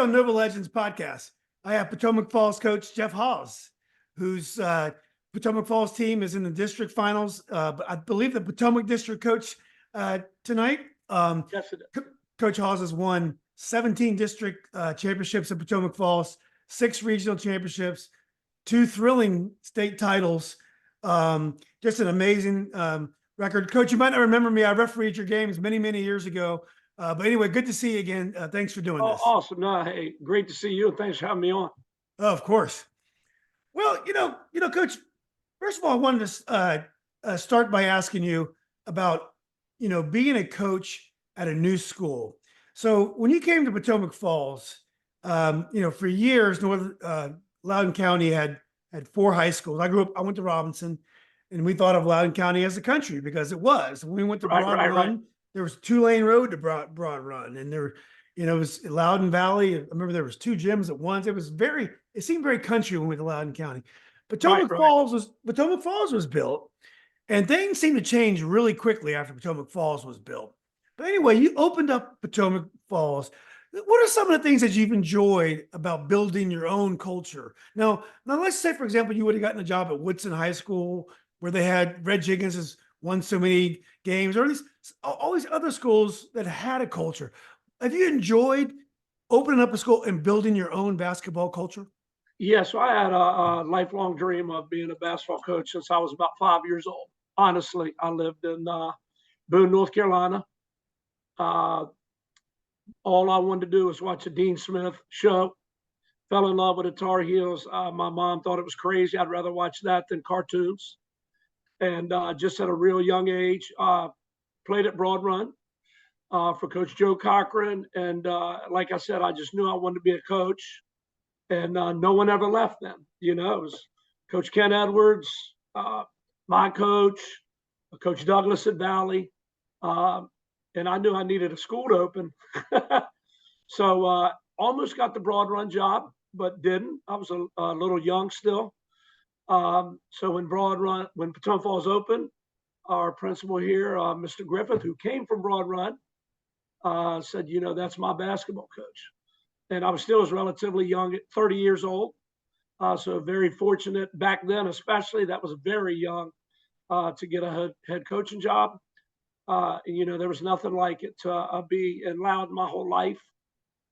on Nova Legends podcast, I have Potomac Falls coach Jeff Hawes, whose Potomac Falls team is in the district finals. But I believe the Potomac District coach tonight. Yes, it is. Coach Hawes has won 17 district championships at Potomac Falls, 6 regional championships, 2 thrilling state titles. Just an amazing record. Coach, you might not remember me. I refereed your games many, many years ago. But anyway, good to see you again. Thanks for doing this. Awesome. No, hey, great to see you. And thanks for having me on. Oh, of course. Well, Coach, first of all, I wanted to start by asking you about, being a coach at a new school. So when you came to Potomac Falls, for years, Loudoun County had 4 high schools. I went to Robinson, and we thought of Loudoun County as a country because it was. When we went to Broad Run, there was 2-lane road to Broad Run, and there, it was Loudoun Valley. I remember there was 2 gyms at once. It seemed very country when we went to Loudoun County. Potomac Falls was built, and things seemed to change really quickly after Potomac Falls was built. But anyway, you opened up Potomac Falls. What are some of the things that you've enjoyed about building your own culture? Now let's say, for example, you would have gotten a job at Woodson High School where they had Red Jenkins has won so many games, or all these other schools that had a culture. Have you enjoyed opening up a school and building your own basketball culture? Yeah, so I had a lifelong dream of being a basketball coach since I was about 5 years old. Honestly, I lived in Boone, North Carolina. All I wanted to do was watch a Dean Smith show. Fell in love with the Tar Heels. My mom thought it was crazy. I'd rather watch that than cartoons. And just at a real young age, played at Broad Run for Coach Joe Cochran. And like I said, I just knew I wanted to be a coach. And no one ever left then. It was Coach Ken Edwards, my coach, Coach Douglas at Valley. And I knew I needed a school to open. So almost got the Broad Run job, but didn't. I was a little young still. So when Potomac Falls opened, our principal here, Mr. Griffith, who came from Broad Run, said, that's my basketball coach. And I was still relatively young at 30 years old. So very fortunate back then, especially, that was very young to get a head coaching job. There was nothing like it to be in Loudoun my whole life,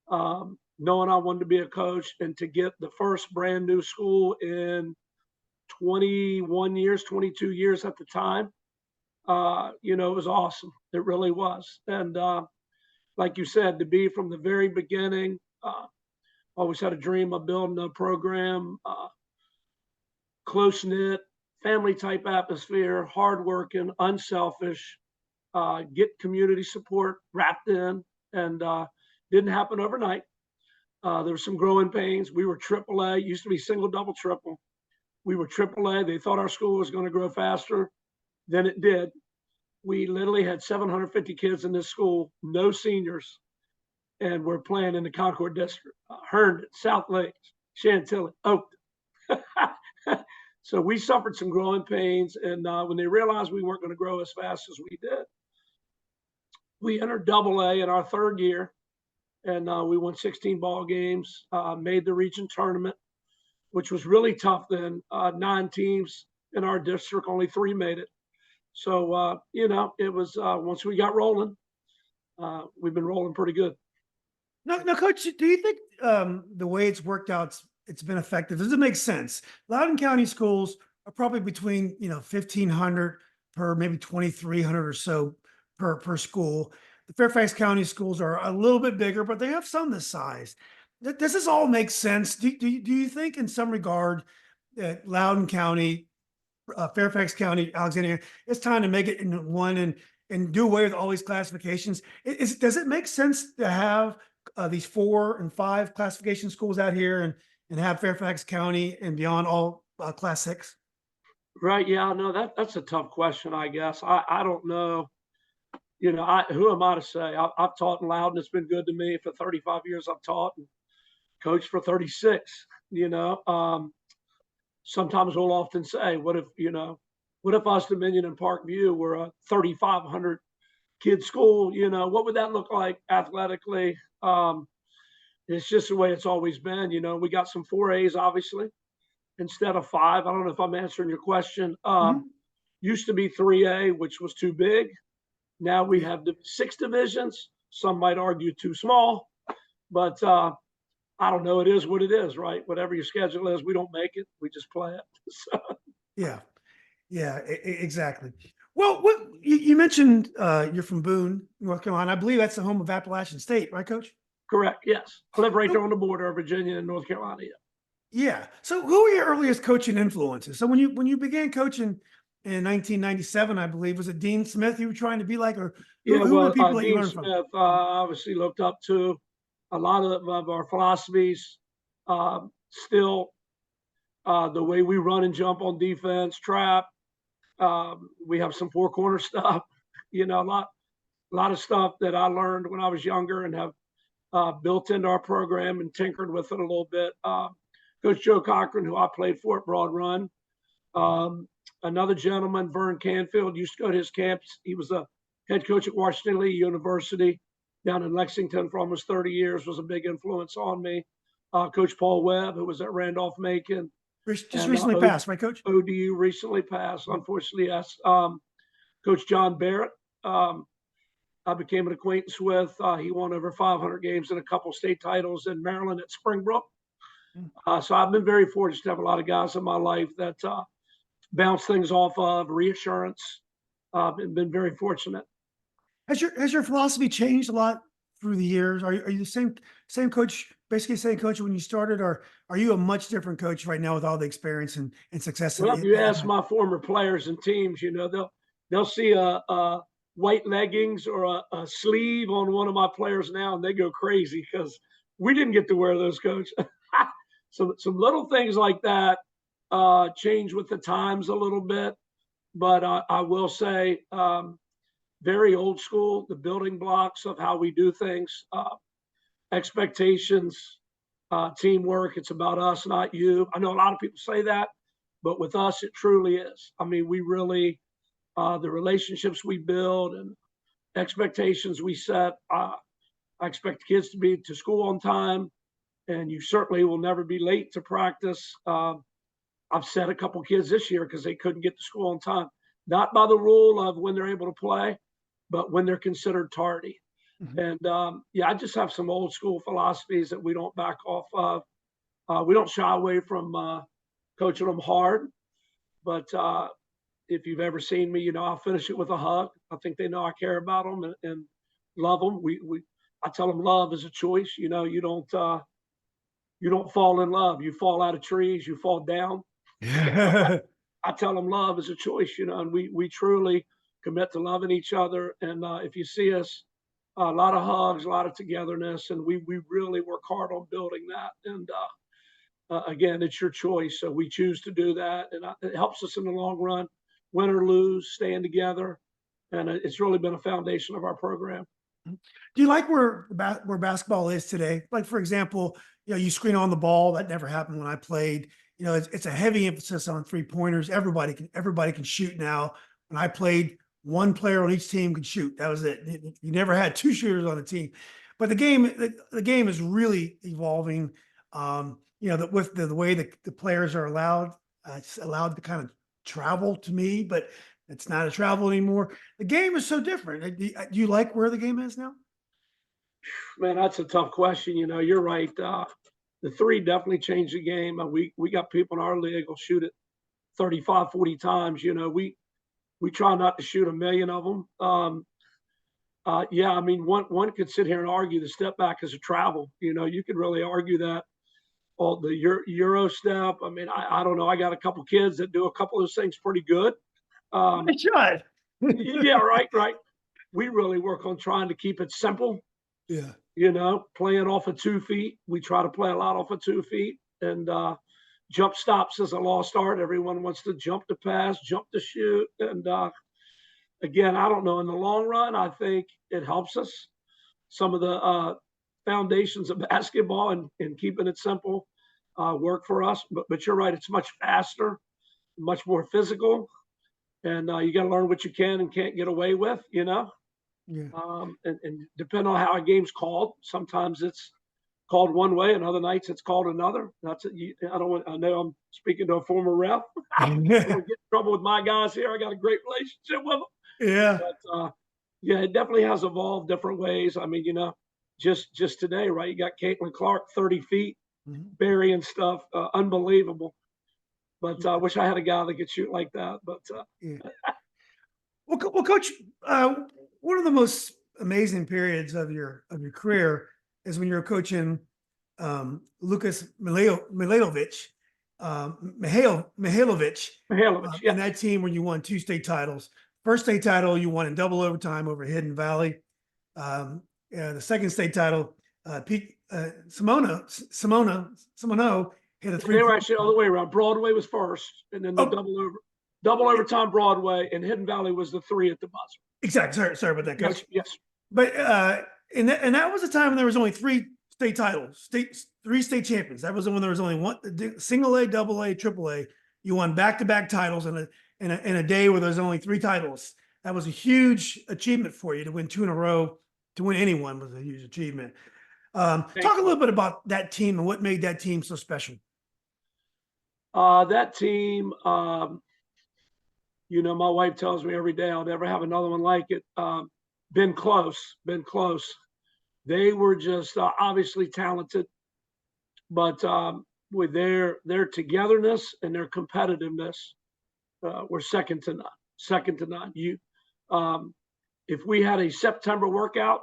knowing I wanted to be a coach and to get the first brand new school in 21 years, 22 years at the time. It was awesome. It really was. And like you said, to be from the very beginning, always had a dream of building a program, close-knit, family-type atmosphere, hardworking, unselfish, get community support wrapped in, and didn't happen overnight. There were some growing pains. We were AAA, used to be single, double, triple. We were AAA. They thought our school was going to grow faster than it did. We literally had 750 kids in this school, no seniors, and we're playing in the Concord District, Herndon, South Lakes, Chantilly, Oakton. So we suffered some growing pains, and when they realized we weren't going to grow as fast as we did, we entered AA in our 3rd year, and we won 16 ball games, made the region tournament, which was really tough then. 9 teams in our district, only 3 made it. So, it was once we got rolling, we've been rolling pretty good. Now, Coach, do you think the way it's worked out, it's been effective? Does it make sense? Loudoun County schools are probably between 1,500 per maybe 2,300 or so per school. The Fairfax County schools are a little bit bigger, but they have some this size. Does this all make sense? Do you think in some regard that Loudoun County, Fairfax County, Alexandria, it's time to make it into one and do away with all these classifications? Does it make sense to have these 4 and 5 classification schools out here and have Fairfax County and beyond all class 6? Right. Yeah, no, that's a tough question, I guess. I don't know. Who am I to say? I've taught in Loudoun. It's been good to me for 35 years. I've taught and coached for 36. Sometimes we'll often say, what if us, Dominion and Parkview, were a 3,500 kid school? What would that look like athletically? It's just the way it's always been. We got some 4As, obviously, instead of 5. I don't know if I'm answering your question. Mhm. Used to be 3A, which was too big. Now we Yeah. have 6 divisions. Some might argue too small, but I don't know. It is what it is, right? Whatever your schedule is, we don't make it. We just play it. So, Yeah. Yeah, exactly. Well, what you mentioned, you're from Boone, North Carolina. I believe that's the home of Appalachian State, right, Coach? correct. Yes. I live right So, there on the border of Virginia and North Carolina. Yeah. yeah. So, who were your earliest coaching influences? So, when you began coaching in 1997, I believe, was it Dean Smith you were trying to be like, or who Yeah. who were the Well, people that you Dean learned from? Smith, obviously looked up to a lot of our philosophies. Still, the way we run and jump on defense, trap. We have some 4 corner stuff. A lot of stuff that I learned when I was younger and have built into our program and tinkered with it a little bit. Coach Joe Cochran, who I played for at Broad Run. Um, Another gentleman, Vern Canfield, used to go to his camps. He was a head coach at Washington Lee University down in Lexington for almost 30 years, was a big influence on me. Coach Paul Webb, who was at Randolph-Macon, Just and recently passed, right, Coach? ODU recently passed, unfortunately, yes. Coach John Barrett, I became an acquaintance with. He won over 500 games and a couple state titles in Maryland at Springbrook. Mm. So I've been very fortunate to have a lot of guys in my life that bounce things off of, reassurance. And been very fortunate. Has your philosophy changed a lot through the years? Are you the same coach, basically same coach when you started, or are you a much different coach right now with all the experience and success Well, if that you you've ask had? my former players and teams, they'll see a white leggings or a sleeve on one of my players now, and they go crazy because we didn't get to wear those, coach. So some little things like that change with the times a little bit, but I will say very old school. The building blocks of how we do things, expectations, teamwork. It's about us, not you. I know a lot of people say that, but with us, it truly is. I mean, we really, the relationships we build and expectations we set. I expect kids to be to school on time, and you certainly will never be late to practice. I've set a couple kids this year because they couldn't get to school on time, not by the rule of when they're able to play, but when they're considered tardy. Mhm. And yeah, I just have some old school philosophies that we don't back off of. We don't shy away from coaching them hard, but if you've ever seen me, I'll finish it with a hug. I think they know I care about them and love them. I tell them love is a choice. You don't fall in love. You fall out of trees. You fall down. I tell them love is a choice. And we truly commit to loving each other. And if you see us, a lot of hugs, a lot of togetherness, and we really work hard on building that. And again, it's your choice. So we choose to do that, and it helps us in the long run, win or lose, staying together, and it's really been a foundation of our program. Do you like where basketball is today? Like, for example, you screen on the ball. That never happened when I played. It's a heavy emphasis on 3 pointers. Everybody can shoot now. When I played, one player on each team could shoot. That was it. You never had 2 shooters on a team. But the game is really evolving. With the way the players are allowed, it's allowed to kind of travel to me, but it's not a travel anymore. The game is so different. Do you like where the game is now? Man, that's a tough question. You're right. The three definitely changed the game. We got people in our league will shoot it 35, 40 times. We try not to shoot a million of them. Yeah, I mean, one could sit here and argue the step back is a travel. You could really argue that. All the Euro step. I mean, I don't know. I got a couple kids that do a couple of those things pretty good. Nice shot. Yeah, right, right. We really work on trying to keep it simple. Yeah. Playing off of 2 feet. We try to play a lot off of 2 feet, and jump stops is a lost art. Everyone wants to jump to pass, jump to shoot, and again, I don't know. In the long run, I think it helps us. Some of the foundations of basketball and keeping it simple work for us. But you're right; it's much faster, much more physical, and you got to learn what you can and can't get away with. Yeah. And depending on how a game's called, sometimes it's called one way, and other nights it's called another. That's it. I know I'm speaking to a former ref. I don't want to get in trouble with my guys here. I got a great relationship with them. Yeah. But yeah, it definitely has evolved different ways. I mean, just today, right? You got Caitlin Clark, 30 feet, burying stuff, unbelievable. But I wish I had a guy that could shoot like that. But Yeah. Well, Coach, one of the most amazing periods of your career is when you're coaching Lucas Mihailovic, Mihailovic, yeah. and that team when you won 2 state titles. First state title you won in double overtime over Hidden Valley. The second state title, Simono hit a 3. They were actually all the way around. Broadway was first, and then the double overtime Broadway, and Hidden Valley was the 3 at the buzzer. Exactly. Sorry about that, Coach. Yes. But and that was a time when there was only 3 state titles, 3 state champions. That was when there was only one single A, double A, triple A. You won back-to-back titles in a day where there's only 3 titles. That was a huge achievement for you to win 2 in a row. To win anyone was a huge achievement. Talk a little bit about that team and what made that team so special. That team, my wife tells me every day I'll never have another one like it. Been close. They were just obviously talented, but with their togetherness and their competitiveness, were second to none. If we had a September workout,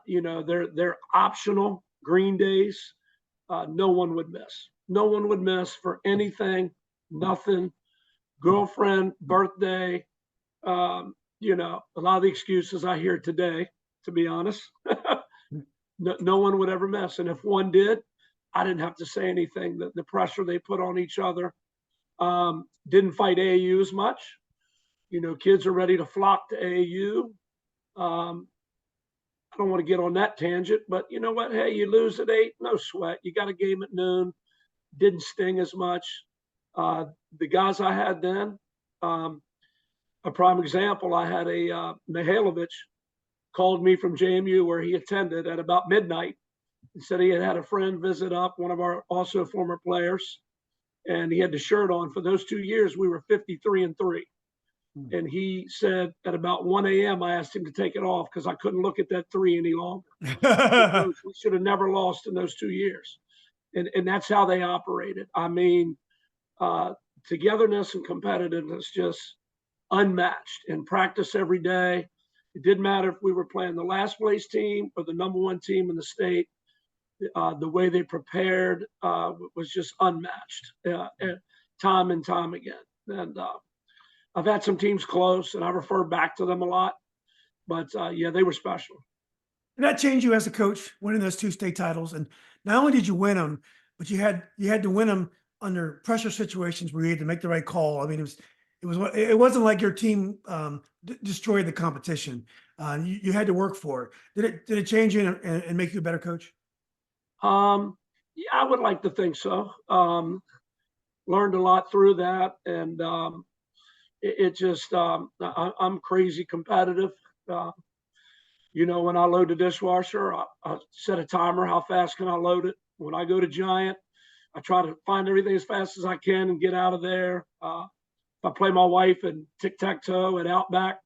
they're optional green days. No one would miss for anything, nothing. Girlfriend, birthday, a lot of the excuses I hear today, to be honest. No one would ever miss. And if one did, I didn't have to say anything. The pressure they put on each other, didn't fight AAU as much. Kids are ready to flock to AAU. I don't want to get on that tangent, but you know what? Hey, you lose at 8, no sweat. You got a game at noon. Didn't sting as much. The guys I had then, a prime example, I had a Mihailovic called me from JMU where he attended at about midnight and said he had a friend visit up, one of our also former players, and he had the shirt on. For those 2 years, we were 53-3. And he said at about 1 a.m., I asked him to take it off because I couldn't look at that 3 any longer. We should have never lost in those 2 years. And that's how they operated. I mean, togetherness and competitiveness just unmatched, and practice every day. It didn't matter if we were playing the last place team or the number 1 team in the state. The way they prepared was just unmatched, time and time again. And I've had some teams close, and I refer back to them a lot. But yeah, they were special. Did that change you as a coach, winning those 2 state titles? And not only did you win them, but you had to win them under pressure situations where you had to make the right call. I mean, it wasn't like your team destroyed the competition. You had to work for it. Did it change you and make you a better coach? Yeah, I would like to think so. Learned a lot through that, and it just I'm crazy competitive. When I load the dishwasher, I set a timer. How fast can I load it? When I go to Giant, I try to find everything as fast as I can and get out of there. If I play my wife in tic-tac-toe at Outback,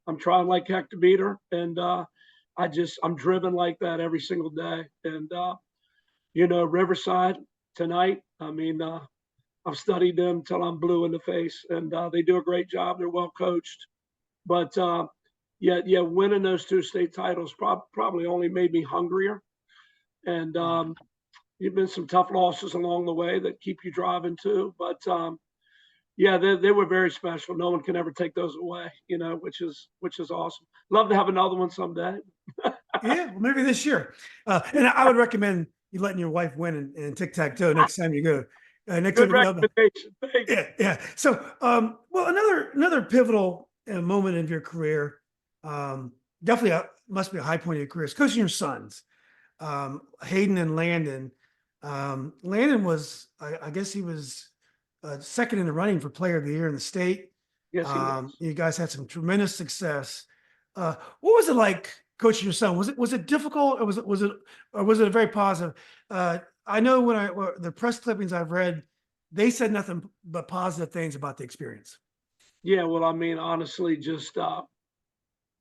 I'm trying like heck to beat her. And I'm driven like that every single day. And, Riverside tonight, I mean, I've studied them till I'm blue in the face, and they do a great job. They're well coached. But yeah, winning those 2 state titles probably only made me hungrier. And you've been some tough losses along the way that keep you driving too. But yeah, they were very special. No one can ever take those away, which is awesome. Love to have another one someday. Yeah, well, maybe this year. And I would recommend you letting your wife win in tic-tac-toe next time you go. Good recommendation. Thank you. Yeah. So, well, another pivotal moment of your career, definitely must be a high point of your career, is coaching your sons, Hayden and Landon. Landon was, I guess he was second in the running for Player of the Year in the state. Yes, he was. You guys had some tremendous success. What was it like coaching your son? Was it difficult, or was it a very positive? I know the press clippings I've read, they said nothing but positive things about the experience. Yeah, well, I mean, honestly, just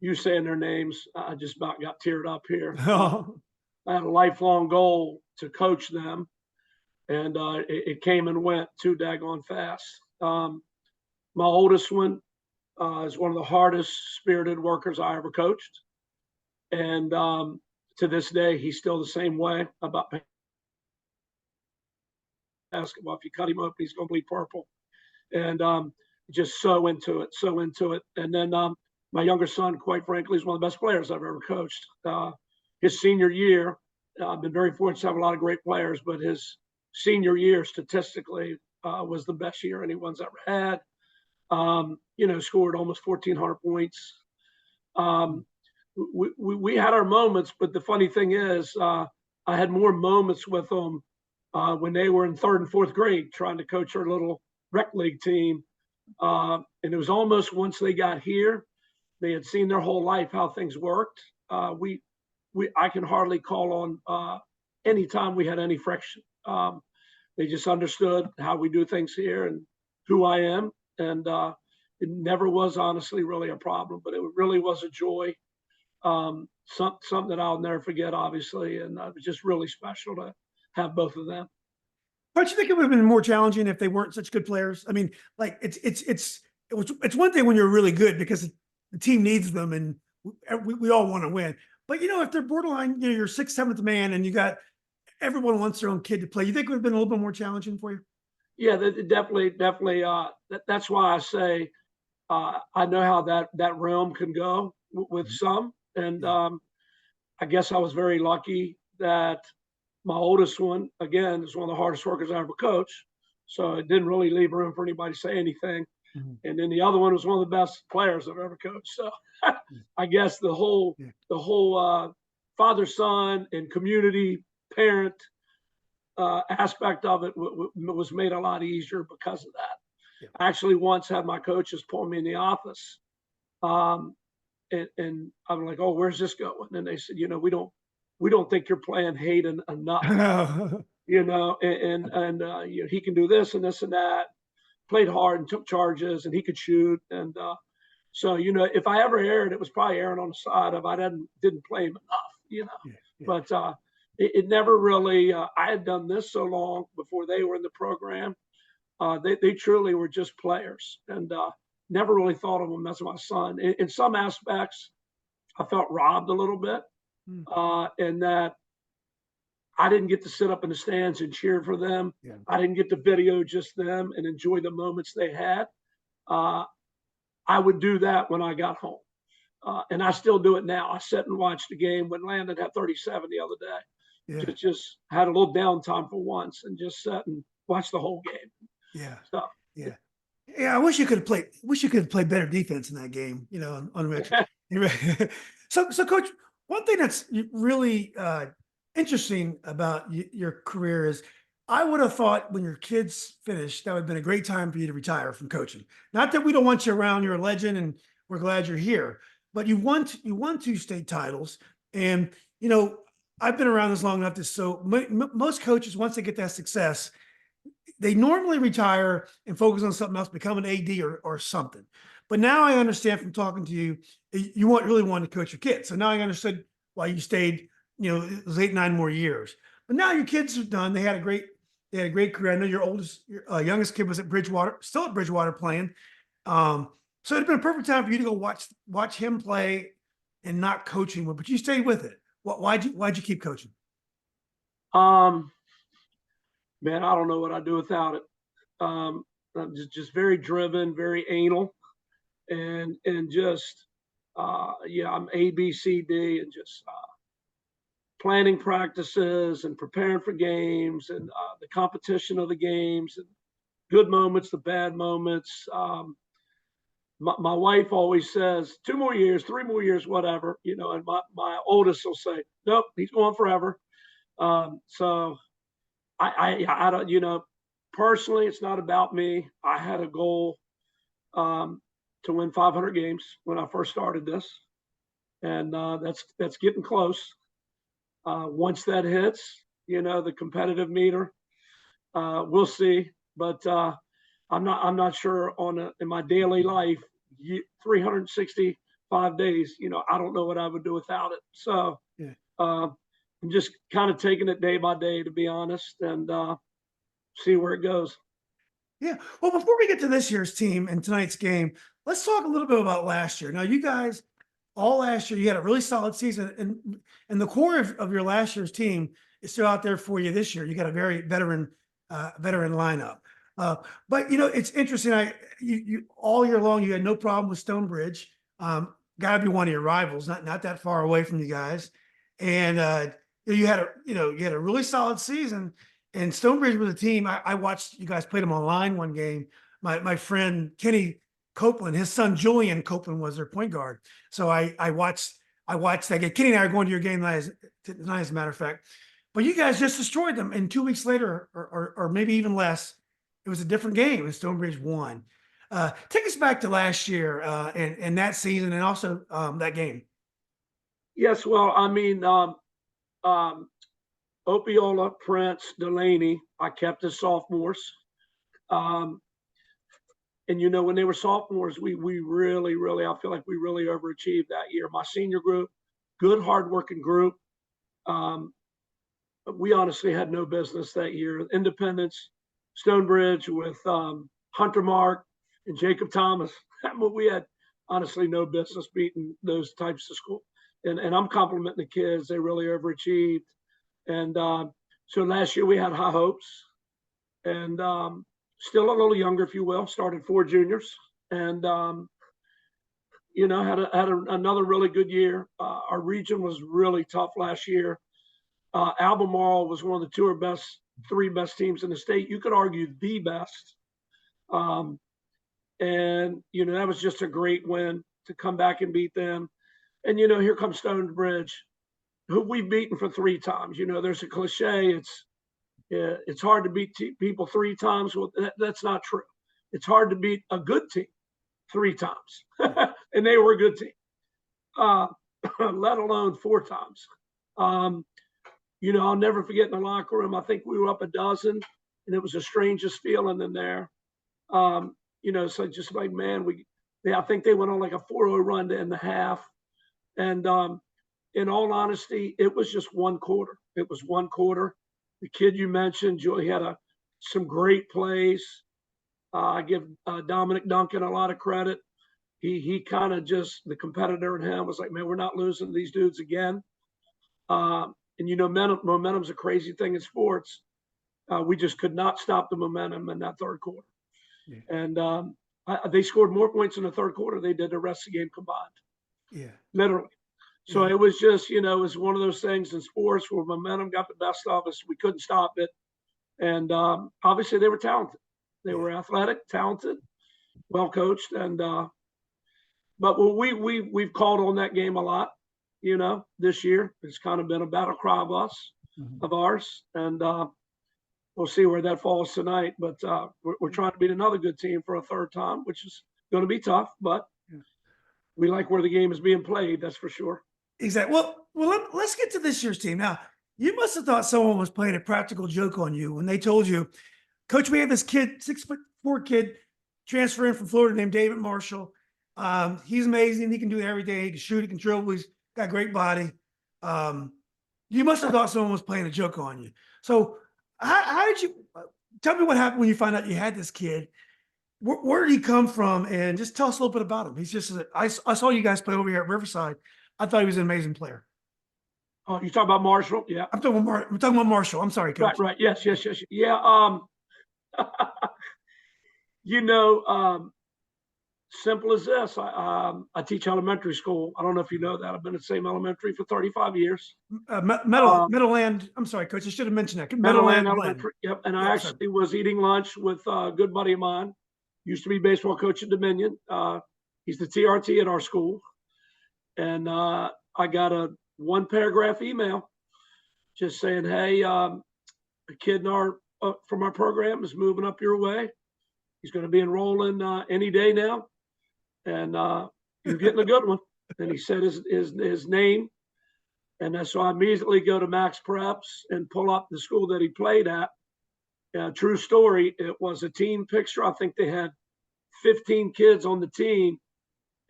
you saying their names, I just about got teared up here. I had a lifelong goal to coach them, and it came and went too daggone fast. My oldest one is one of the hardest spirited workers I ever coached. And to this day, he's still the same way about basketball. If you cut him up, he's going to bleed purple. And just so into it, so into it. And then my younger son, quite frankly, is one of the best players I've ever coached. His senior year, I've been very fortunate to have a lot of great players, but his senior year statistically was the best year anyone's ever had. Scored almost 1,400 points. We had our moments, but the funny thing is, I had more moments with them when they were in third and fourth grade trying to coach our little rec league team. And it was almost once they got here, they had seen their whole life how things worked. I can hardly call on any time we had any friction. They just understood how we do things here and who I am. And it never was honestly really a problem, but it really was a joy. Something that I'll never forget, obviously. And it was just really special to have both of them. Don't you think it would have been more challenging if they weren't such good players? I mean, like it's one thing when you're really good because the team needs them and we all want to win. But if they're borderline, you're sixth, seventh man, and you got everyone wants their own kid to play. You think it would have been a little bit more challenging for you? Yeah, definitely. That's why I say I know how that realm can go with some, and I guess I was very lucky that my oldest one, again, is one of the hardest workers I ever coached. So it didn't really leave room for anybody to say anything. Mm-hmm. And then the other one was one of the best players I've ever coached. So I guess the whole father, son, and community parent aspect of it was made a lot easier because of that. Yeah. I actually once had my coaches pull me in the office, and I'm like, "Oh, where's this going?" And they said, we don't think you're playing Hayden enough, and he can do this and this and that. Played hard and took charges, and he could shoot. And so, if I ever erred, it was probably erring on the side of I didn't play him enough, Yeah. But it never really. I had done this so long before they were in the program. They truly were just players, and never really thought of them as my son. In some aspects, I felt robbed a little bit. And that I didn't get to sit up in the stands and cheer for them. Yeah. I didn't get to video just them and enjoy the moments they had. I would do that when I got home. And I still do it now. I sit and watch the game when Landon had 37 the other day. Yeah. Just had a little downtime for once and just sat and watch the whole game. Yeah. So, yeah. Yeah, I wish you could have played better defense in that game, on Rich. So Coach, one thing that's really interesting about your career is I would have thought when your kids finished, that would have been a great time for you to retire from coaching. Not that we don't want you around, you're a legend and we're glad you're here, but you won 2 state titles. And, I've been around this long enough so most coaches, once they get that success, they normally retire and focus on something else, become an AD or something. But now I understand from talking to you, you really wanted to coach your kids. So now I understood why you stayed, it was 8-9 more years. But now your kids are done. They had a great career. I know your youngest kid was at Bridgewater, still at Bridgewater playing. So it'd been a perfect time for you to go watch him play and not coaching him, but you stayed with it. Why'd you keep coaching? Man, I don't know what I'd do without it. I'm just very driven, very anal. And just I'm A, B, C, D, and just planning practices and preparing for games and the competition of the games and good moments, the bad moments. My wife always says 2 more years, 3 more years, whatever, and my oldest will say, nope, he's going forever. So I don't, personally, it's not about me. I had a goal to win 500 games when I first started this. and that's getting close. Once that hits, the competitive meter, we'll see. But I'm not sure in my daily life, 365 days. I don't know what I would do without it. So Yeah. I'm just kind of taking it day by day, to be honest, and see where it goes. Yeah. Well, before we get to this year's team and tonight's game, let's talk a little bit about last year. Now, you guys, all last year, you had a really solid season, and the core of your last year's team is still out there for you this year. You got a very veteran lineup. But it's interesting. You all year long, you had no problem with Stonebridge. Got to be one of your rivals, not that far away from you guys, and you had a really solid season. And Stonebridge was a team. I watched you guys played them online one game. My friend Kenny Copeland, his son Julian Copeland was their point guard. So I watched that game. Kenny and I are going to your game tonight, as a matter of fact. But you guys just destroyed them. And 2 weeks later, or maybe even less, it was a different game, and Stonebridge won. Take us back to last year and that season, and also that game. Yes, well, I mean, Olah, Prince, Delaney, I kept as sophomores. And when they were sophomores, we really, I feel like we really overachieved that year. My senior group, good, hardworking group. We honestly had no business that year. Independence, Stonebridge with Hunter Mark and Jacob Thomas. We had honestly no business beating those types of school. And I'm complimenting the kids. They really overachieved. And so last year we had high hopes, and still a little younger, if you will. Started 4 juniors, and had another really good year. Our region was really tough last year. Albemarle was one of the 3 best teams in the state. You could argue the best. And that was just a great win to come back and beat them. And here comes Stonebridge, who we've beaten for 3 times. There's a cliche. It's hard to beat people 3 times. Well, that's not true. It's hard to beat a good team 3 times, and they were a good team, let alone 4 times. I'll never forget in the locker room. I think we were up a dozen, and it was the strangest feeling in there. So just like, man, I think they went on like a 4-0 run to end the half, and in all honesty, it was just one quarter. It was one quarter. The kid you mentioned, Julie, had some great plays. I give Dominic Duncan a lot of credit. He kind of just, the competitor in him was like, man, we're not losing these dudes again. And momentum's a crazy thing in sports. We just could not stop the momentum in that third quarter. Yeah. And they scored more points in the third quarter than they did the rest of the game combined. Yeah, literally. So it was just, it was one of those things in sports where momentum got the best of us. We couldn't stop it. And obviously they were talented. They were athletic, talented, well coached. And but we've called on that game a lot, this year. It's kind of been a battle cry of ours. And we'll see where that falls tonight. But we're trying to beat another good team for a 3rd time, which is going to be tough. But we like where the game is being played, that's for sure. Exactly. Well, let's get to this year's team. Now, you must have thought someone was playing a practical joke on you when they told you, Coach, we have this kid, 6'4" kid, transferring from Florida named David Marshall. He's amazing. He can do everything. He can shoot. He can dribble. He's got a great body. You must have thought someone was playing a joke on you. So how did you tell me what happened when you found out you had this kid? Where did he come from? And just tell us a little bit about him. He's just, I saw you guys play over here at Riverside. I thought he was an amazing player. Oh, you talking about Marshall? Yeah. I'm talking about Marshall. I'm sorry, Coach. Right. Yes. Yeah. Simple as this. I teach elementary school. I don't know if you know that. I've been at the same elementary for 35 years. Meadowland. I'm sorry, Coach. I should have mentioned that. Meadowland Elementary. Yep. And I actually was eating lunch with a good buddy of mine. Used to be baseball coach at Dominion. He's the TRT at our school. And I got a 1-paragraph email just saying, hey, a kid from our program is moving up your way. He's going to be enrolling any day now. And you're getting a good one. And he said his name. And so I immediately go to Max Preps and pull up the school that he played at. True story. It was a team picture. I think they had 15 kids on the team,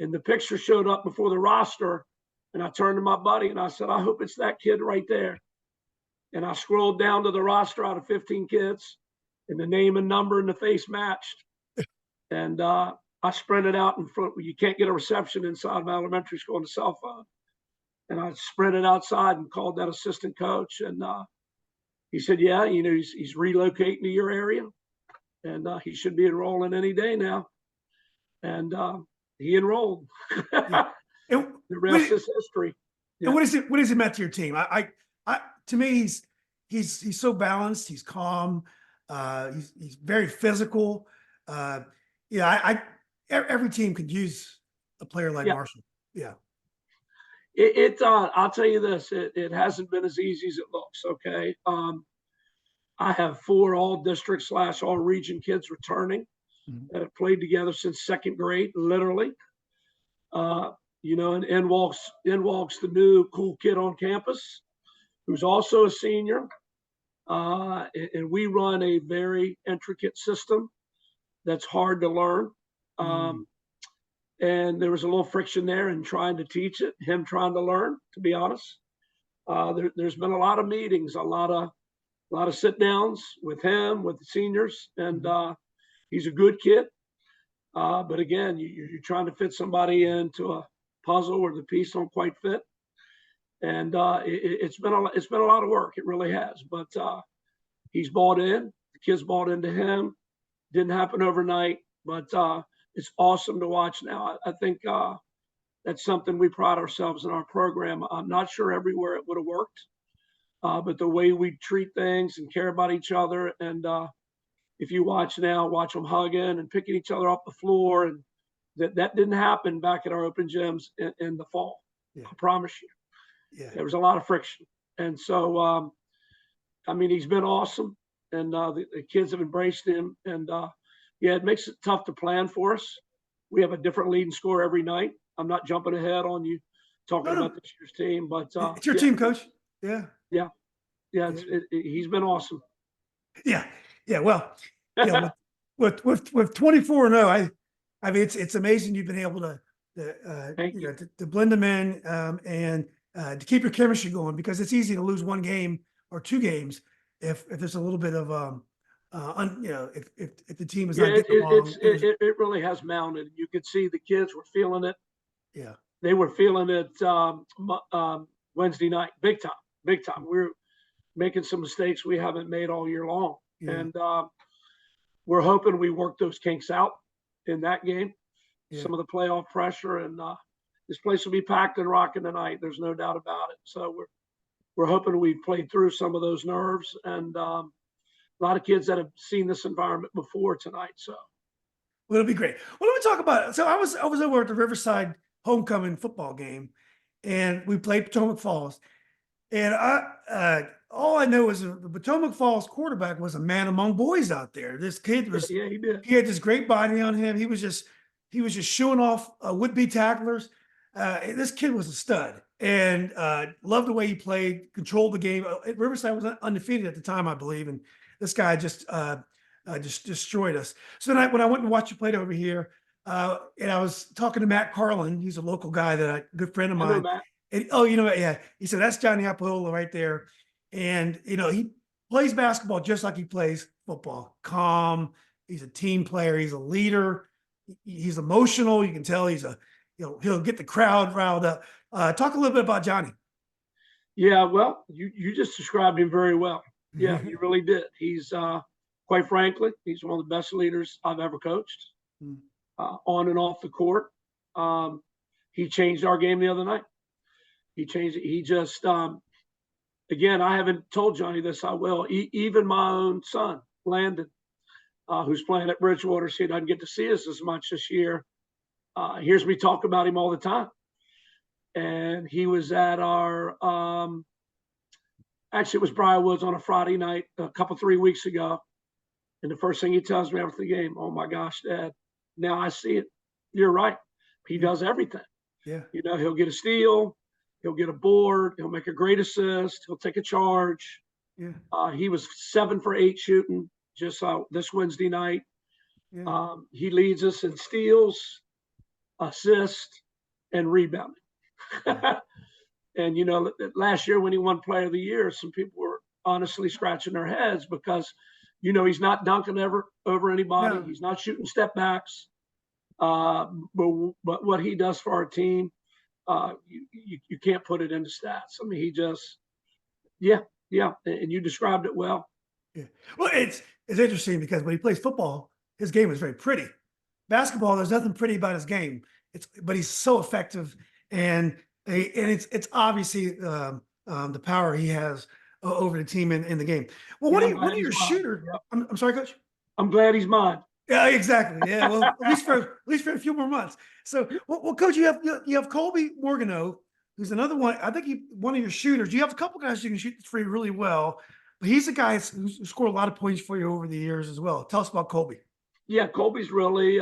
and the picture showed up before the roster. And I turned to my buddy and I said, I hope it's that kid right there. And I scrolled down to the roster out of 15 kids, and the name and number and the face matched. And I sprinted out in front. You can't get a reception inside of elementary school on the cell phone. And I sprinted outside and called that assistant coach. And he said, yeah, he's relocating to your area, and he should be enrolling any day now. And he enrolled. Yeah. The rest is history. Yeah. And what has it meant to your team? To me, he's so balanced. He's calm. He's very physical. Every team could use a player like Marshall. Yeah. I'll tell you this, it hasn't been as easy as it looks. Okay. I have 4 all district / all region kids returning that have played together since 2nd grade, literally. And in walks the new cool kid on campus, who's also a senior. And we run a very intricate system that's hard to learn. And there was a little friction there in trying to teach it, him trying to learn, to be honest. There's been a lot of meetings, a lot of sit downs with him, with the seniors, and he's a good kid. But again, you're trying to fit somebody into a puzzle where the piece don't quite fit. And it's been a lot of work. It really has. But he's bought in. The kids bought into him. Didn't happen overnight, but it's awesome to watch now. I think that's something we pride ourselves in our program. I'm not sure everywhere it would have worked, but the way we treat things and care about each other, and if you watch now, watch them hugging and picking each other off the floor, and that didn't happen back at our open gyms in the fall. Yeah. I promise you. Yeah. There was a lot of friction, and so he's been awesome, and the kids have embraced him, and it makes it tough to plan for us. We have a different leading scorer every night. I'm not jumping ahead on you talking about this year's team, but it's your team, Coach. Yeah. He's been awesome. Yeah. Well, with 24-0, I mean, it's amazing you've been able to blend them in and to keep your chemistry going, because it's easy to lose one game or 2 games if there's a little bit of if the team is not getting along. It really has mounted. You could see the kids were feeling it. Yeah, they were feeling it Wednesday night, big time. We're making some mistakes we haven't made all year long, and we're hoping we work those kinks out in that game. Some of the playoff pressure, and this place will be packed and rocking tonight. There's no doubt about it. So we're hoping we've played through some of those nerves, and a lot of kids that have seen this environment before tonight. So, well, it'll be great. Well, let me talk about it. So I was over at the Riverside homecoming football game, and we played Potomac Falls. And all I know is the Potomac Falls quarterback was a man among boys out there. This kid was, he did. He had this great body on him. He was just showing off would-be tacklers. This kid was a stud, and loved the way he played, controlled the game. Riverside was undefeated at the time, I believe, and this guy just destroyed us. So then when I went and watched you play over here, and I was talking to Matt Carlin, he's a local guy a good friend of mine. Matt. And, he said, that's Johnny Appaola right there. And, he plays basketball just like he plays football. Calm. He's a team player. He's a leader. He's emotional. You can tell he'll get the crowd riled up. Talk a little bit about Johnny. Yeah, well, you just described him very well. Yeah, you really did. He's, quite frankly, he's one of the best leaders I've ever coached, on and off the court. He changed our game the other night. He changed it. He just, again, I haven't told Johnny this. I will. Even my own son, Landon, who's playing at Bridgewater, he doesn't get to see us as much this year. Hears me talk about him all the time. And he was at our, actually it was Briarwoods on a Friday night, 3 weeks ago. And the first thing he tells me after the game, oh my gosh, Dad, now I see it. You're right. He does everything. Yeah. He'll get a steal, he'll get a board, he'll make a great assist, he'll take a charge. Yeah. He was 7 for 8 shooting just this Wednesday night. Yeah. He leads us in steals, assists, and rebounding. Yeah. And last year when he won Player of the Year, some people were honestly scratching their heads because he's not dunking over anybody. No. He's not shooting step backs. But what he does for our team, you can't put it into stats. I mean, he just, yeah, and you described it well. Yeah. Well, it's interesting because when he plays football, his game is very pretty. Basketball, there's nothing pretty about his game. But he's so effective, and it's obviously the power he has over the team in the game. Well, Yeah, one of your shooters. Yep. I'm sorry, Coach. I'm glad he's mine. Yeah, exactly. Yeah, well, at least for a few more months. So, well, Coach, you have Colby Morgano, who's another one. I think one of your shooters. You have a couple guys who can shoot the free really well, but he's a guy who scored a lot of points for you over the years as well. Tell us about Colby. Yeah, Colby's really,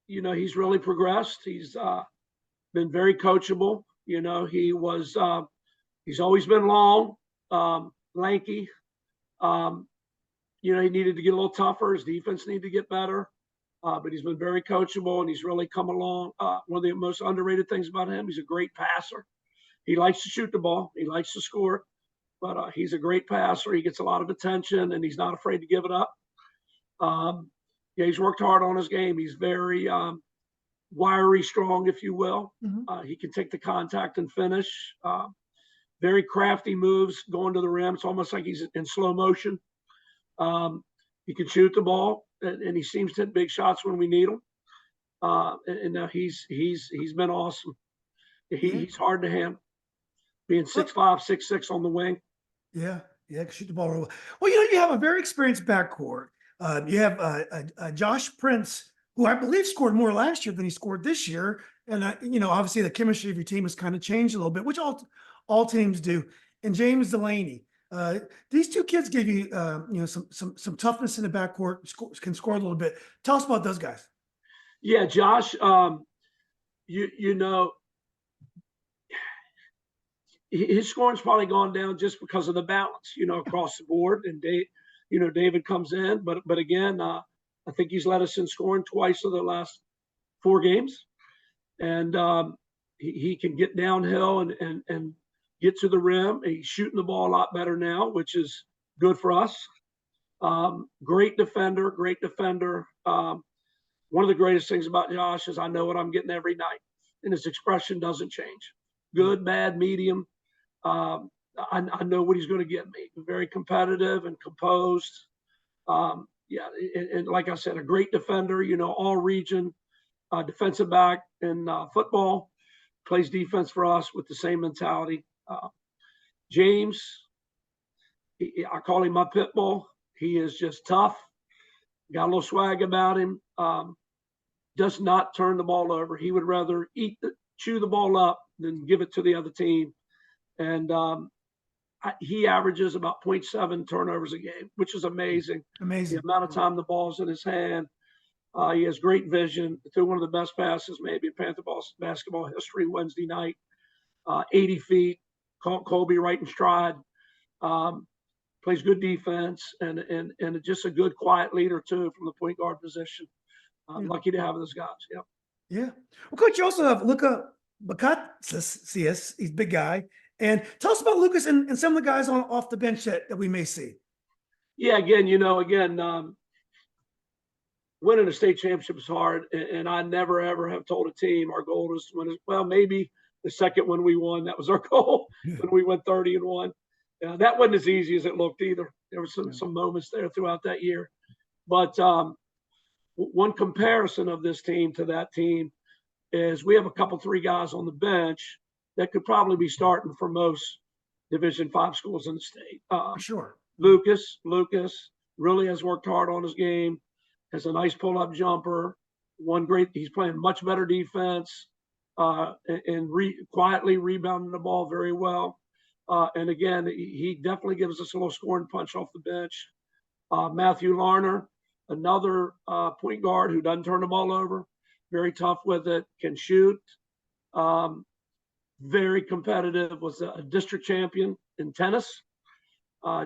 he's really progressed. He's been very coachable. He's always been long, lanky. He needed to get a little tougher. His defense needed to get better. But he's been very coachable, and he's really come along. One of the most underrated things about him, he's a great passer. He likes to shoot the ball. He likes to score. But he's a great passer. He gets a lot of attention, and he's not afraid to give it up. He's worked hard on his game. He's very wiry, strong, if you will. Mm-hmm. He can take the contact and finish. Very crafty moves going to the rim. It's almost like he's in slow motion. He can shoot the ball, and he seems to hit big shots when we need him. And now he's been awesome. He's hard to handle, being 6'5", 6'6" on the wing. Yeah, can shoot the ball really well. Well, you have a very experienced backcourt. You have Josh Prince, who I believe scored more last year than he scored this year, and obviously the chemistry of your team has kind of changed a little bit, which all teams do. And James Delaney. These two kids give you some toughness in the backcourt, can score a little bit. Tell us about those guys. Yeah, Josh. His scoring's probably gone down just because of the balance, across the board. And David comes in, but again, I think he's led us in scoring twice of the last 4 games, and he can get downhill and get to the rim. He's shooting the ball a lot better now, which is good for us. Great defender. One of the greatest things about Josh is I know what I'm getting every night, and his expression doesn't change. Good, bad, medium. I know what he's going to get me. Very competitive and composed. And like I said, a great defender, all region defensive back in football, plays defense for us with the same mentality. James, I call him my pit bull. He is just tough, got a little swag about him, does not turn the ball over. He would rather chew the ball up than give it to the other team. And he averages about 0.7 turnovers a game, which is amazing. Amazing. The amount of time the ball's in his hand. He has great vision. Threw one of the best passes maybe in Panther basketball history Wednesday night. 80 feet, caught Colby right in stride. Plays good defense and just a good quiet leader too from the point guard position. Lucky to have those guys. Yeah. Yeah. Well, Coach, you also have Luka Bakatsias. He's a big guy. And tell us about Lucas and some of the guys off the bench that we may see. Yeah, again, winning a state championship is hard, and I never ever have told a team our goal is to win. Well, maybe the second one we won, that was our goal when we went 30-1. That wasn't as easy as it looked either. There were some moments there throughout that year, but one comparison of this team to that team is we have a couple 3 guys on the bench that could probably be starting for most Division V schools in the state. For sure. Lucas really has worked hard on his game, has a nice pull-up jumper, he's playing much better defense, and quietly rebounding the ball very well. And again, he definitely gives us a little scoring punch off the bench. Matthew Larner, another point guard who doesn't turn the ball over, very tough with it, can shoot. Very competitive, was a district champion in tennis.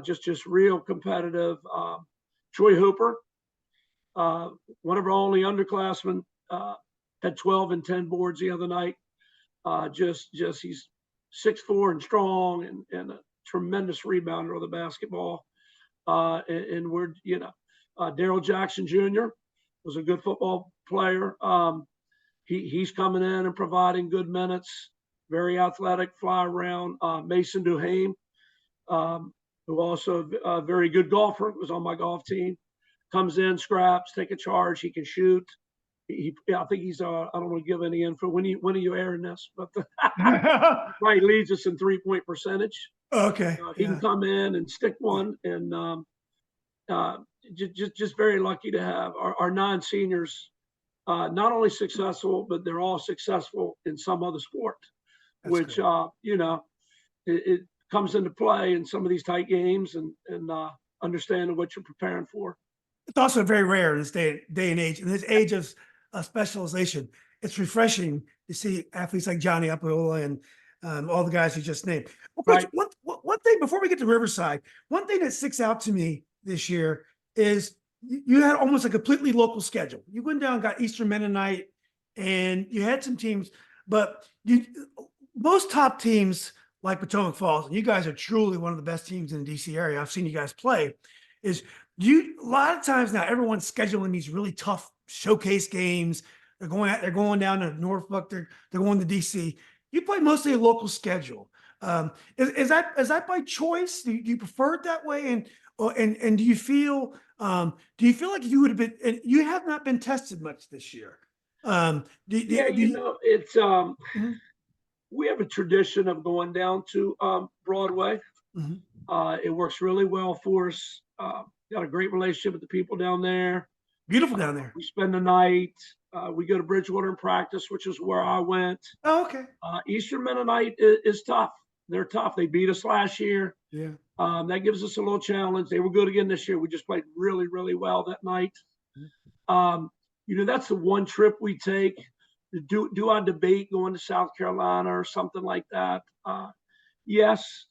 Just real competitive. Troy Hooper, one of our only underclassmen, had 12 and 10 boards the other night. He's 6'4" and strong and a tremendous rebounder of the basketball. And we're, Daryl Jackson Jr. was a good football player. He's coming in and providing good minutes, very athletic, fly around. Mason Duhame, who also a very good golfer, was on my golf team, comes in, scraps, take a charge. He can shoot. I think he's, I don't want to give any info. When are you airing this? But right, leads us in 3-point percentage. Okay. He can come in and stick one, and just very lucky to have our 9 seniors not only successful, but they're all successful in some other sport, That's which good. it comes into play in some of these tight games and understanding what you're preparing for. It's also very rare in this day and age, in this age of specialization. It's refreshing to see athletes like Johnny Olah and all the guys you just named. Well, Coach, Right. one thing before we get to Riverside, one thing that sticks out to me this year is you had almost a completely local schedule. You went down, got Eastern Mennonite, and you had some teams, but most top teams like Potomac Falls, and you guys are truly one of the best teams in the DC area. I've seen you guys play. A lot of times now everyone's scheduling these really tough showcase games. They're going down to Norfolk. They're going to DC. You play mostly a local schedule. Is that by choice? Do you prefer it that way? And do you feel like you would have been? And you have not been tested much this year. It's Mhm. we have a tradition of going down to Broadway. Mhm. It works really well for us. Got a great relationship with the people down there. Beautiful down there. We spend the night. We go to Bridgewater and practice, which is where I went. Oh, okay. Eastern Mennonite is tough. They're tough. They beat us last year. Yeah. That gives us a little challenge. They were good again this year. We just played really, really well that night. That's the one trip we take. Do I debate going to South Carolina or something like that? Yes.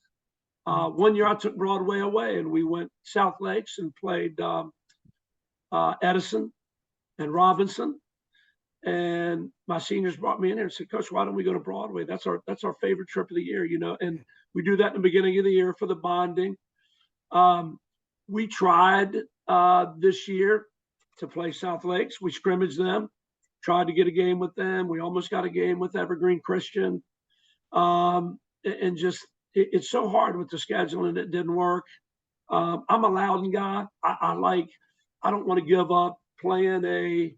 One year I took Broadway away and we went South Lakes and played Edison and Robinson. And my seniors brought me in there and said, Coach, why don't we go to Broadway? That's our favorite trip of the year, and we do that in the beginning of the year for the bonding. We tried this year to play South Lakes. We scrimmaged them, tried to get a game with them. We almost got a game with Evergreen Christian. And just, it's so hard with the scheduling. It didn't work. I'm a Loudoun guy. I don't want to give up playing a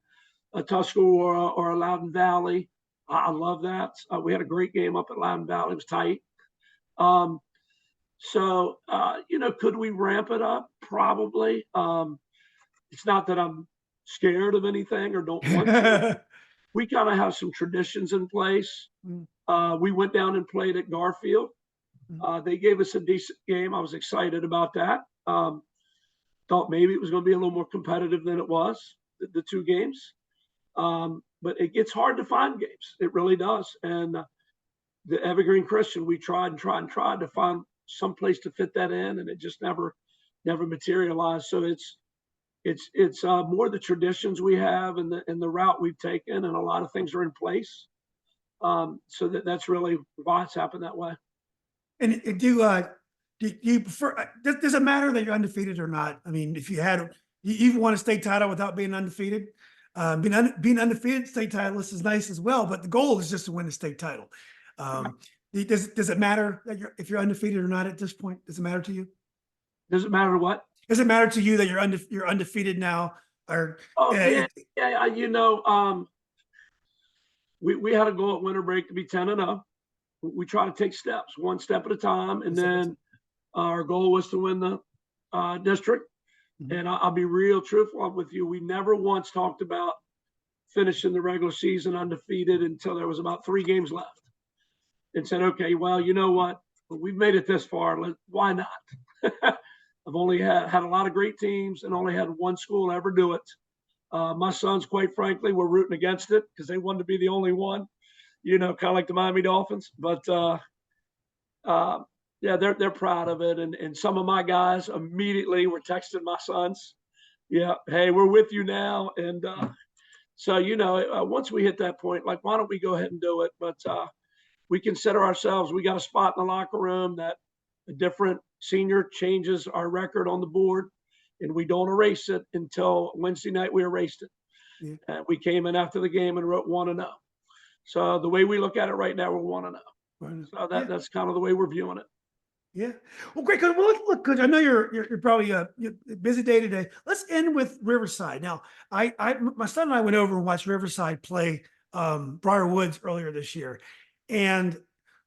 Tuscarora or a Loudoun Valley. I love that. We had a great game up at Loudoun Valley. It was tight. Could we ramp it up? Probably. It's not that I'm scared of anything or don't want to. We kind of have some traditions in place. We went down and played at Garfield. They gave us a decent game. I was excited about that. Thought maybe it was going to be a little more competitive than it was, the 2 games. But it gets hard to find games. It really does. And the Evergreen Christian, we tried to find some place to fit that in, and it just never materialized. So it's more the traditions we have and the route we've taken, and a lot of things are in place. So that's really why it's happened that way. And do you prefer? Does it matter that you're undefeated or not? I mean, if you won a state title without being undefeated. Being undefeated state title is nice as well, but the goal is just to win the state title. Does it matter that if you're undefeated or not at this point? Does it matter to you? Does it matter what? Does it matter to you that you're undefeated now? Or yeah. We had a goal at winter break to be 10-0. We try to take steps, one step at a time, and then our goal was to win the district. And I'll be real truthful with you. We never once talked about finishing the regular season undefeated until there was about 3 games left, and said, okay, well, you know what? We've made it this far. Why not? I've only had a lot of great teams and only had one school ever do it. My sons, quite frankly, were rooting against it because they wanted to be the only one. kind of like the Miami Dolphins. But yeah, they're proud of it. And some of my guys immediately were texting my sons, yeah, hey, we're with you now. And so, once we hit that point, like, why don't we go ahead and do it? But we consider ourselves, we got a spot in the locker room that a different senior changes our record on the board, and we don't erase it until Wednesday night. We erased it. Yeah. And we came in after the game and wrote 1-0. So the way we look at it right now, we're 1-0. So that's kind of the way we're viewing it. Yeah. Well, great, Coach. Well, look, Coach, I know you're probably you're a busy day today. Let's end with Riverside. Now, my son and I went over and watched Riverside play Briar Woods earlier this year, and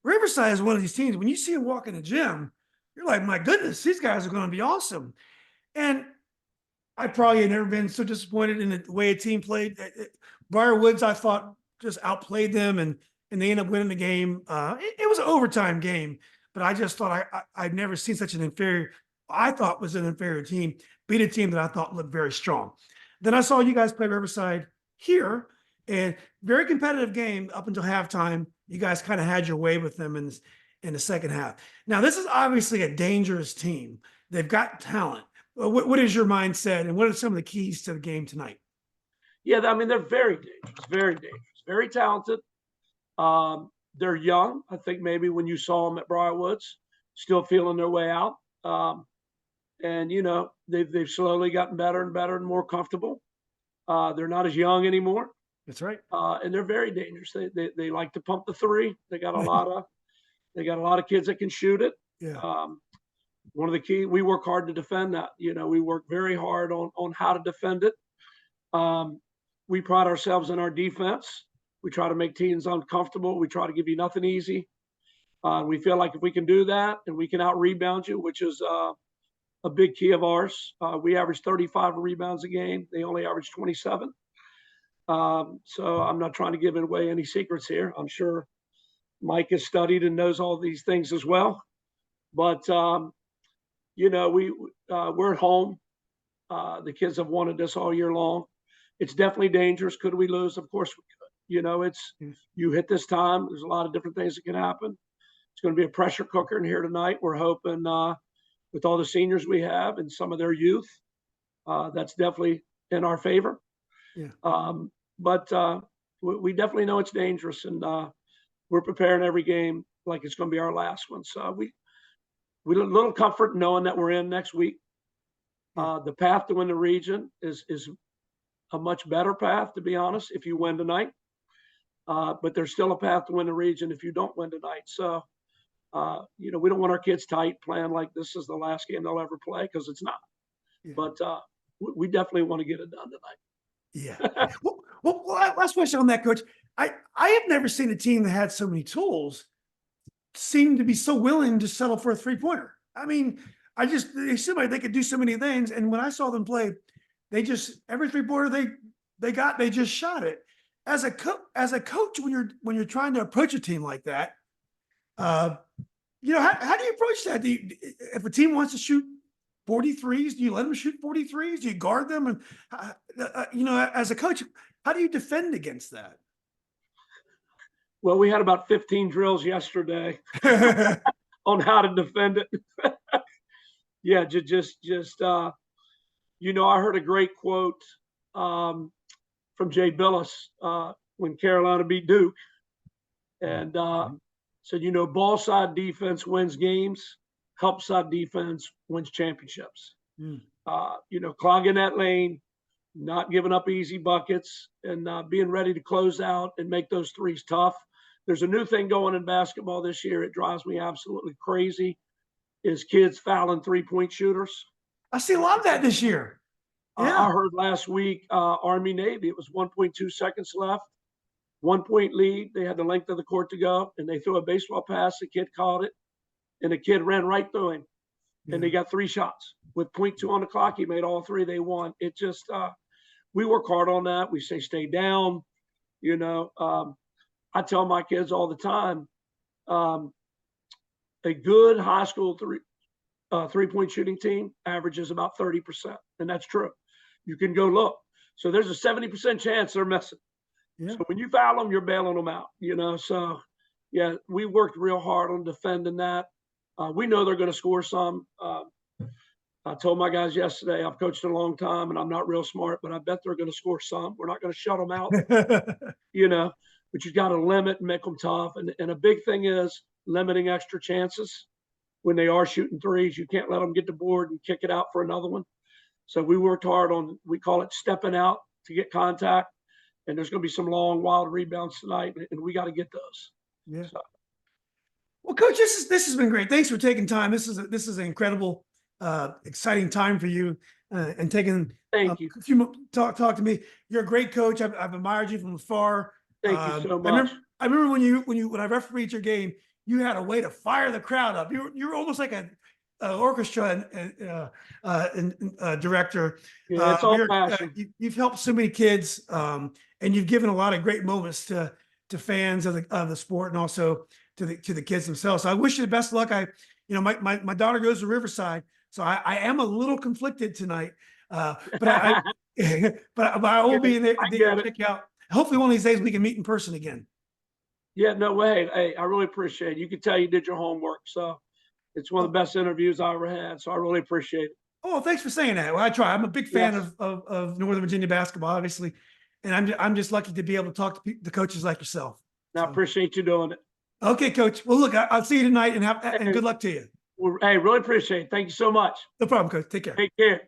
Riverside is one of these teams. When you see them walk in the gym, you're like, my goodness, these guys are going to be awesome. And I probably had never been so disappointed in the way a team played. Briar Woods, I thought, just outplayed them, and they ended up winning the game. It was an overtime game. But I just thought I'd never seen such an inferior, I thought was an inferior team, beat a team that I thought looked very strong. Then I saw you guys play Riverside here, and very competitive game up until halftime. You guys kind of had your way with them in the second half. Now, this is obviously a dangerous team. They've got talent. What is your mindset, and what are some of the keys to the game tonight? Yeah, I mean, they're very dangerous, very talented. They're young. I think maybe when you saw them at Briarwoods, still feeling their way out. And they've slowly gotten better and better and more comfortable. They're not as young anymore. That's right. And they're very dangerous. They like to pump the three. They got a lot of kids that can shoot it. Yeah. One of the key, we work hard to defend that. We work very hard on how to defend it. We pride ourselves in our defense. We try to make teams uncomfortable. We try to give you nothing easy. We feel like if we can do that and we can out-rebound you, which is a big key of ours. We average 35 rebounds a game. They only average 27. So I'm not trying to give away any secrets here. I'm sure Mike has studied and knows all these things as well. But, we're at home. The kids have wanted this all year long. It's definitely dangerous. Could we lose? Of course we could. You hit this time. There's a lot of different things that can happen. It's going to be a pressure cooker in here tonight. We're hoping with all the seniors we have and some of their youth, that's definitely in our favor. Yeah. But we definitely know it's dangerous, and we're preparing every game like it's going to be our last one. So we a little comfort knowing that we're in next week. The path to win the region is a much better path, to be honest, if you win tonight. But there's still a path to win the region if you don't win tonight. So, we don't want our kids tight playing like this is the last game they'll ever play, because it's not. Yeah. But we definitely want to get it done tonight. Yeah. well, last question on that, Coach. I have never seen a team that had so many tools seem to be so willing to settle for a three-pointer. I mean, they seem like they could do so many things. And when I saw them play, they just, every three-pointer they just shot it. As a coach, when you're trying to approach a team like that, how do you approach that? If a team wants to shoot 43s, do you let them shoot 43s? Do you guard them? And as a coach, how do you defend against that? Well, we had about 15 drills yesterday on how to defend it. Yeah, I heard a great quote from Jay Billis when Carolina beat Duke, and said, ball side defense wins games, help side defense wins championships. Clogging that lane, not giving up easy buckets, and being ready to close out and make those threes tough. There's a new thing going in basketball this year. It drives me absolutely crazy, is kids fouling three-point shooters. I see a lot of that this year. Yeah. I heard last week, Army-Navy, it was 1.2 seconds left, 1 point lead. They had the length of the court to go, and they threw a baseball pass. The kid caught it, and the kid ran right through him, and they got 3 shots. With 0.2 on the clock, he made all 3. They won. It just, we work hard on that. We say stay down. I tell my kids all the time, a good high school three-point shooting team averages about 30%, and that's true. You can go look. So there's a 70% chance they're missing. Yeah. So when you foul them, you're bailing them out, you know? So yeah, we worked real hard on defending that. We know they're going to score some. I told my guys yesterday, I've coached a long time and I'm not real smart, but I bet they're going to score some. We're not going to shut them out, you know, but you got to limit and make them tough. And a big thing is limiting extra chances when they are shooting threes. You can't let them get the board and kick it out for another one. So we worked hard on, we call it stepping out to get contact. And there's going to be some long, wild rebounds tonight, and we got to get those. Yeah. So. Well, Coach, this has been great. Thanks for taking time. This is an incredible, exciting time for you, and taking Thank you. a few talk to me. You're a great coach. I've admired you from afar. Thank you so much. I remember when I refereed your game, you had a way to fire the crowd up. You were almost like an orchestra and director. Yeah, it's all passion. You've helped so many kids, and you've given a lot of great moments to fans of the sport, and also to the kids themselves. So I wish you the best of luck. My daughter goes to Riverside, so I am a little conflicted tonight, but I will be there to check you out. Hopefully one of these days we can meet in person again. Yeah, no way. Hey, I really appreciate it. You can tell you did your homework. So it's one of the best interviews I ever had. So I really appreciate it. Oh, thanks for saying that. Well, I try. I'm a big fan of Northern Virginia basketball, obviously, and I'm just lucky to be able to talk to the coaches like yourself. I appreciate you doing it. Okay, Coach. Well, look, I'll see you tonight, and good luck to you. Well, hey, really appreciate it. Thank you so much. No problem, Coach. Take care. Take care.